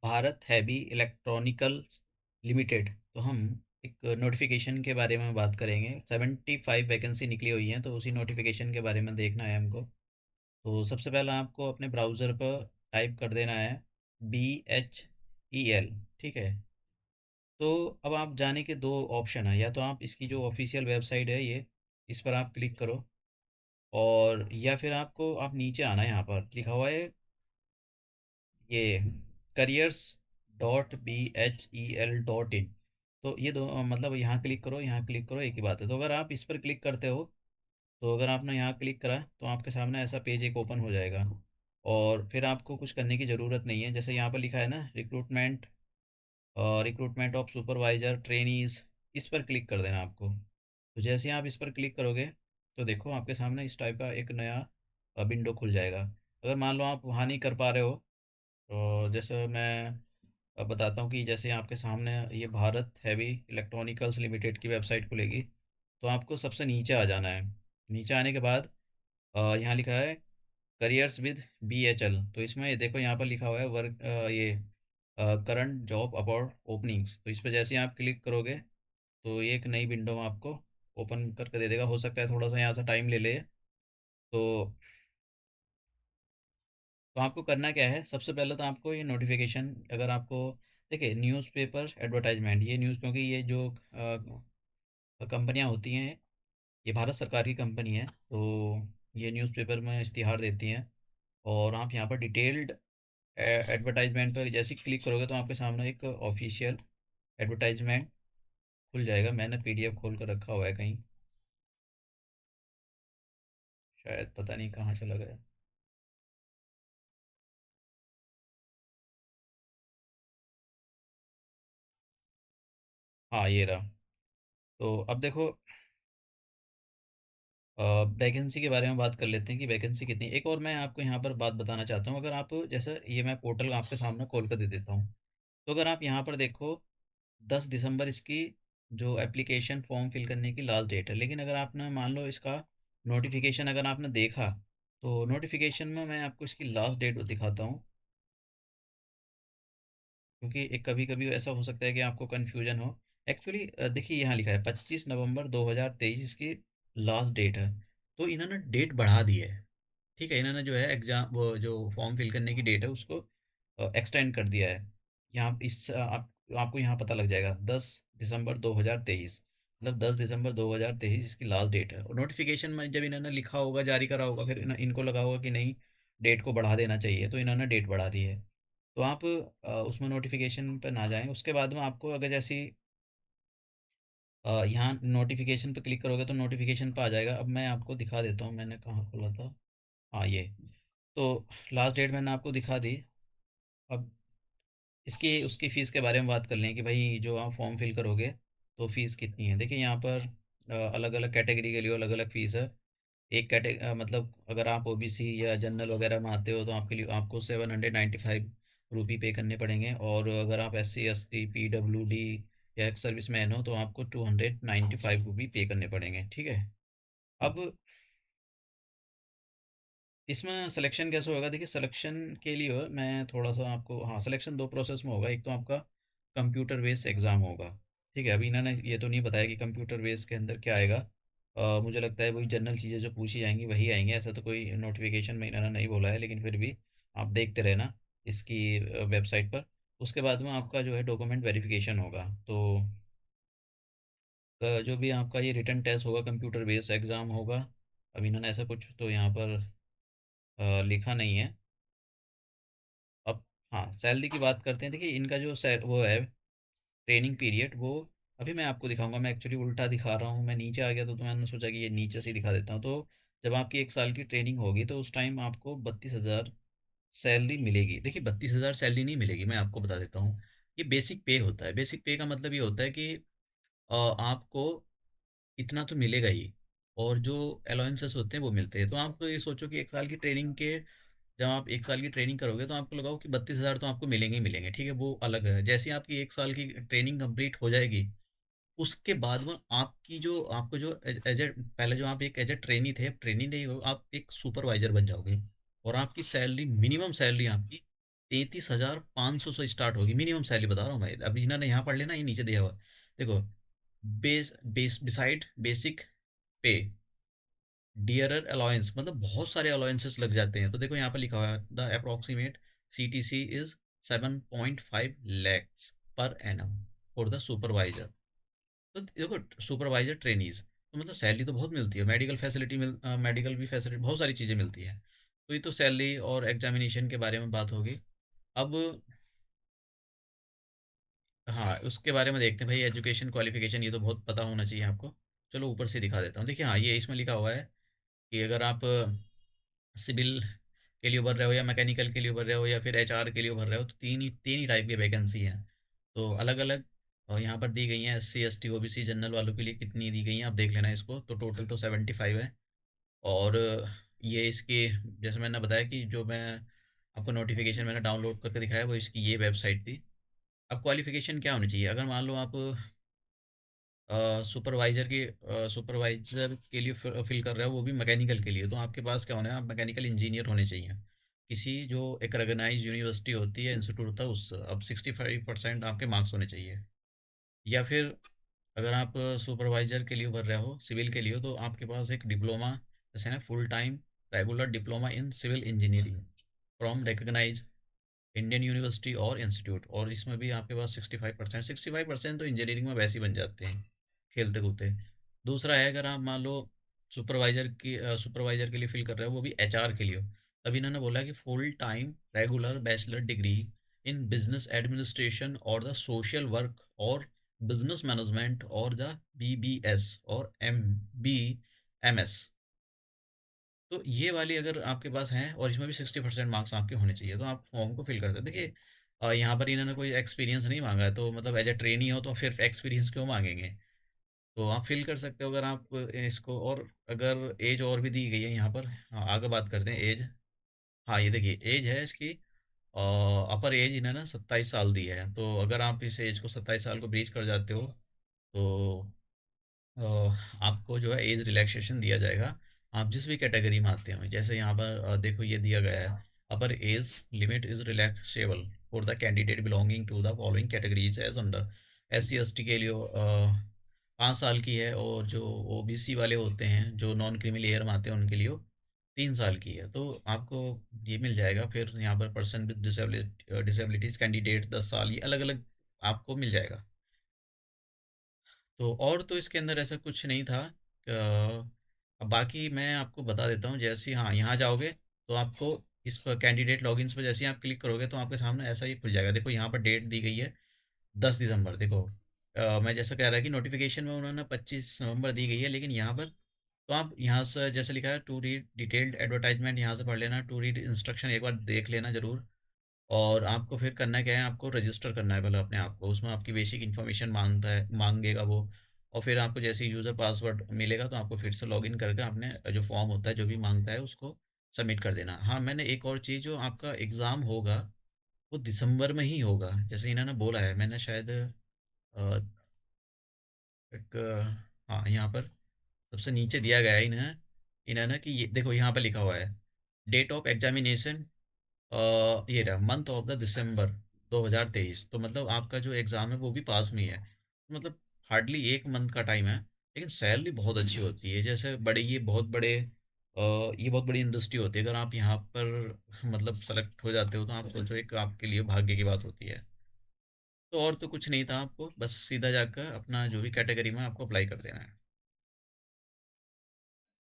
Bharat heavy इलेक्ट्रॉनिकल्स limited. तो हम एक नोटिफिकेशन के बारे में बात करेंगे। 75 वैकेंसी निकली हुई हैं, तो उसी नोटिफिकेशन के बारे में देखना है हमको। तो सबसे पहला आपको अपने ब्राउज़र पर टाइप कर देना है BHEL। ठीक है। तो अब आप जाने के दो ऑप्शन है, या तो आप इसकी जो ऑफिशियल वेबसाइट है ये, इस पर आप क्लिक करो, और या फिर आप नीचे आना है, यहाँ पर लिखा हुआ है ये careers.bhel.in। तो ये दो मतलब यहाँ क्लिक करो, यहाँ क्लिक करो, एक ही बात है। तो अगर आप इस पर क्लिक करते हो, तो अगर आपने यहाँ क्लिक करा तो आपके सामने ऐसा पेज एक ओपन हो जाएगा। और फिर आपको कुछ करने की ज़रूरत नहीं है। जैसे यहाँ पर लिखा है ना, recruitment, recruitment of supervisor trainees, इस पर क्लिक कर देना आपको। तो जैसे ही आप इस पर क्लिक करोगे, तो देखो आपके सामने इस टाइप का एक नया विंडो खुल जाएगा। अगर मान लो आप वहाँ नहीं कर पा रहे हो, तो जैसे मैं अब बताता हूँ कि जैसे आपके सामने ये भारत हैवी इलेक्ट्रॉनिकल्स लिमिटेड की वेबसाइट खुलेगी, तो आपको सबसे नीचे आ जाना है। नीचे आने के बाद यहाँ लिखा है करियर्स विद BHL। तो इसमें ये देखो, यहाँ पर लिखा हुआ है वर्क, ये करंट जॉब अबाउट ओपनिंग्स। तो इस पर जैसे ही आप क्लिक करोगे, तो ये एक नई विंडो आपको ओपन करके दे देगा। हो सकता है थोड़ा सा यहाँ से टाइम ले ले। तो आपको करना क्या है, सबसे पहले तो आपको ये नोटिफिकेशन, अगर आपको देखिए न्यूज़पेपर एडवर्टाइजमेंट, ये न्यूज़, क्योंकि ये जो कंपनियां होती हैं, ये भारत सरकार की कंपनी है, तो ये न्यूज़पेपर में इश्तिहार देती हैं। और आप यहाँ पर डिटेल्ड एडवर्टाइजमेंट पर जैसे ही क्लिक करोगे, तो आपके सामने एक ऑफिशियल एडवर्टाइजमेंट खुल जाएगा। मैंने PDF खोल कर रखा हुआ है कहीं, शायद पता नहीं कहाँ चला गया। हाँ, ये रहा। तो अब देखो, वैकेंसी के बारे में बात कर लेते हैं कि वैकेंसी कितनी। एक और मैं आपको यहाँ पर बात बताना चाहता हूँ। अगर आप, जैसे ये मैं पोर्टल आपके सामने खोल कर दे देता हूँ, तो अगर आप यहाँ पर देखो, 10 दिसंबर इसकी जो एप्लीकेशन फॉर्म फिल करने की लास्ट डेट है। लेकिन अगर आपने मान लो इसका नोटिफिकेशन अगर आपने देखा, तो नोटिफिकेशन में मैं आपको इसकी लास्ट डेट दिखाता हूँ, क्योंकि एक कभी कभी ऐसा हो सकता है कि आपको कन्फ्यूजन हो। एक्चुअली देखिए, यहाँ लिखा है 25 नवंबर 2023 इसकी लास्ट डेट है। तो इन्होंने डेट बढ़ा दी है। ठीक है, इन्होंने जो है एग्ज़ाम, वो जो फॉर्म फिल करने की डेट है उसको एक्सटेंड कर दिया है। यहाँ इस आपको यहाँ पता लग जाएगा 10 दिसंबर 2023, मतलब 10 दिसंबर 2023 इसकी लास्ट डेट है। और नोटिफिकेशन में जब इन्होंने लिखा होगा, जारी करा होगा, फिर इनको लगा होगा कि नहीं, डेट को बढ़ा देना चाहिए, तो इन्होंने डेट बढ़ा दी है। तो आप उसमें नोटिफिकेशन पर ना जाएं। उसके बाद में आपको अगर जैसी यहाँ नोटिफिकेशन पे क्लिक करोगे, तो नोटिफिकेशन पे आ जाएगा। अब मैं आपको दिखा देता हूँ, मैंने कहाँ खोला था। हाँ, ये। तो लास्ट डेट मैंने आपको दिखा दी। अब इसकी उसकी फ़ीस के बारे में बात कर लें कि भाई जो आप फॉर्म फिल करोगे, तो फ़ीस कितनी है। देखिए यहाँ पर अलग अलग कैटेगरी के लिए अलग अलग फ़ीस है। एक मतलब अगर आप OBC या जनरल वगैरह में आते हो, तो आपके लिए आपको 795 रुपी पे करने पड़ेंगे। और अगर आप SC ST PWD या एक्स सर्विस मैन हो, तो आपको 295 रुपी पे करने पड़ेंगे। ठीक है। अब इसमें सिलेक्शन कैसे होगा, देखिए सिलेक्शन के लिए मैं थोड़ा सा आपको, हाँ, सिलेक्शन दो प्रोसेस में होगा। एक तो आपका कंप्यूटर बेस्ड एग्ज़ाम होगा। ठीक है, अभी इन्होंने ये तो नहीं बताया कि कंप्यूटर बेस्ड के अंदर क्या आएगा। मुझे लगता है वही जनरल चीज़ें जो पूछी जाएंगी वही आएंगी। ऐसा तो कोई नोटिफिकेशन में इन्होंने नहीं बोला है, लेकिन फिर भी आप देखते रहना इसकी वेबसाइट पर। उसके बाद में आपका जो है डॉक्यूमेंट वेरिफिकेशन होगा। तो जो भी आपका ये रिटन टेस्ट होगा, कंप्यूटर बेस्ड एग्ज़ाम होगा। अब इन्होंने ऐसा कुछ तो यहाँ पर लिखा नहीं है। अब हाँ, सैलरी की बात करते हैं। देखिए इनका जो वो है ट्रेनिंग पीरियड, वो अभी मैं आपको दिखाऊंगा। मैं एक्चुअली उल्टा दिखा रहा हूँ, मैं नीचे आ गया, तो मैंने सोचा कि ये नीचे से ही दिखा देता हूँ। तो जब आपकी 1 साल की ट्रेनिंग होगी, तो उस टाइम आपको 32,000 सैलरी मिलेगी। देखिए 32,000 सैलरी नहीं मिलेगी, मैं आपको बता देता हूँ। ये बेसिक पे होता है। बेसिक पे का मतलब ये होता है कि आपको इतना तो मिलेगा ही, और जो अलाउंसेस होते हैं वो मिलते हैं। तो आप तो ये सोचो कि 1 साल की ट्रेनिंग के, जब आप 1 साल की ट्रेनिंग करोगे, तो आपको लगाओ कि 32,000 तो आपको मिलेंगे ही मिलेंगे। ठीक है, वो अलग है। जैसे ही आपकी 1 साल की ट्रेनिंग कंप्लीट हो जाएगी, उसके बाद में आपकी जो आपको जो एज ए पहले जो आप एक एज ए ट्रेनी थे, ट्रेनी नहीं हो, आप एक सुपरवाइजर बन जाओगे। और आपकी सैलरी, मिनिमम सैलरी आपकी 33,500 से स्टार्ट होगी मिनिमम सैलरी, बता रहा हूँ मैं। अभी जिन्होंने यहाँ पढ़ लेना, ये नीचे दिया हुआ है। देखो, बेस बेस बिसाइड बेसिक पे डियरर अलाउंस, मतलब बहुत सारे अलाउंसेस लग जाते हैं। तो देखो यहाँ पर लिखा हुआ है the approximate CTC is 7.5 lakhs per annum for the supervisor. तो देखो सुपरवाइजर ट्रेनीज, तो मतलब सैलरी तो बहुत मिलती है, मेडिकल फैसिलिटी मेडिकल भी फैसिलिटी, बहुत सारी चीज़ें मिलती हैं। तो ये तो सैलरी और एग्जामिनेशन के बारे में बात होगी। अब हाँ, उसके बारे में देखते हैं भाई। एजुकेशन क्वालिफिकेशन ये तो बहुत पता होना चाहिए आपको। चलो ऊपर से दिखा देता हूँ। देखिए हाँ, ये इसमें लिखा हुआ है कि अगर आप सिविल के लिए भर रहे हो या मैकेनिकल के लिए भर रहे हो या फिर HR के लिए भर रहे हो, तो तीन ही टाइप की वैकेंसी हैं। तो अलग अलग यहाँ पर दी गई हैं। SC ST OBC जनरल वालों के लिए कितनी दी गई हैं आप देख लेना इसको। तो टोटल तो 75 है। और ये इसके, जैसे मैंने बताया कि जो मैं आपको नोटिफिकेशन मैंने डाउनलोड करके दिखाया वो इसकी ये वेबसाइट थी। अब क्वालिफिकेशन क्या होनी चाहिए, अगर मान लो आप सुपरवाइजर के लिए फिल कर रहे हो, वो भी मैकेनिकल के लिए, तो आपके पास क्या होना है, आप मैकेनिकल इंजीनियर होने चाहिए। किसी जो एक रेगनाइज यूनिवर्सिटी होती है, इंस्टीट्यूट होता है, उस अब 65% आपके मार्क्स होने चाहिए। या फिर अगर आप सुपरवाइजर के लिए भर रहे हो, सिविल के लिए हो, तो आपके पास एक डिप्लोमा, जैसे ना full time regular diploma in civil engineering from recognise Indian university और इंस्टीट्यूट, और इसमें भी आपके पास 65% तो इंजीनियरिंग में वैसे ही बन जाते हैं खेलते कूदते। दूसरा है, अगर आप मान लो सुपरवाइजर के लिए फिल कर रहे हो, वो भी HR के लिए हो, तभी इन्होंने बोला कि full time regular bachelor degree in business administration और द सोशल वर्क और बिजनेस मैनेजमेंट और द BBS और MS। तो ये वाली अगर आपके पास हैं और इसमें भी 60% मार्क्स आपके होने चाहिए, तो आप फॉर्म को फिल कर सकते हैं। देखिए यहाँ पर इन्होंने कोई एक्सपीरियंस नहीं मांगा है, तो मतलब एज ए ट्रेनी हो तो फिर एक्सपीरियंस क्यों मांगेंगे। तो आप फिल कर सकते हो अगर आप इसको। और अगर एज और भी दी गई है यहाँ पर, हाँ आगे बात करते हैं एज। हाँ ये देखिए एज है इसकी, अपर एज इन्होंने 27 साल दी है। तो अगर आप इस एज को 27 साल को ब्रीच कर जाते हो, तो अ, आपको जो है एज रिलैक्सेशन दिया जाएगा। आप जिस भी कैटेगरी में आते हो, जैसे यहाँ पर देखो ये दिया गया है, upper age limit is relaxable for the candidate belonging to the following categories as under. SC ST के लिए 5 साल की है, और जो OBC वाले होते हैं जो नॉन क्रीमी लेयर में आते हैं उनके लिए 3 साल की है। तो आपको ये मिल जाएगा। फिर यहाँ पर पर्सन विद डिसेबिलिटीज कैंडिडेट 10 साल, ये अलग अलग आपको मिल जाएगा। तो और तो इसके अंदर ऐसा कुछ नहीं था। अब बाकी मैं आपको बता देता हूँ। जैसे ही हाँ यहाँ जाओगे, तो आपको इस पर कैंडिडेट लॉगिन्स पर जैसे ही आप क्लिक करोगे, तो आपके सामने ऐसा ही खुल जाएगा। देखो यहाँ पर डेट दी गई है 10 दिसंबर। देखो मैं जैसा कह रहा कि नोटिफिकेशन में उन्होंने 25 नवंबर दी गई है, लेकिन यहाँ पर तो आप यहाँ से जैसे लिखा है टू रीड डिटेल्ड एडवर्टाइजमेंट, यहाँ से पढ़ लेना। टू रीड इंस्ट्रक्शन एक बार देख लेना जरूर। और आपको फिर करना क्या है, आपको रजिस्टर करना है पहले अपने आप को। उसमें आपकी बेसिक इन्फॉर्मेशन मांगेगा वो। और फिर आपको जैसे ही यूज़र पासवर्ड मिलेगा, तो आपको फिर से लॉगिन करके अपने जो फॉर्म होता है जो भी मांगता है उसको सबमिट कर देना। हाँ मैंने एक और चीज़, जो आपका एग्ज़ाम होगा वो दिसंबर में ही होगा, जैसे इन्होंने बोला है। मैंने शायद एक हाँ यहाँ पर सबसे नीचे दिया गया है इन्हें इन्होंने कि ये देखो यहाँ पर लिखा हुआ है डेट ऑफ एग्जामिनेशन, ये रहा मंथ ऑफ द दिसंबर 2023। तो मतलब आपका जो एग्ज़ाम है वो भी पास में ही है। मतलब हार्डली एक मंथ का टाइम है, लेकिन सैलरी बहुत अच्छी होती है। जैसे बड़े ये बहुत बड़ी इंडस्ट्री होती है। अगर आप यहाँ पर मतलब सेलेक्ट हो जाते हो, तो आप सोचो एक आपके लिए भाग्य की बात होती है। तो और तो कुछ नहीं था, आपको बस सीधा जाकर अपना जो भी कैटेगरी में आपको अप्लाई कर देना है।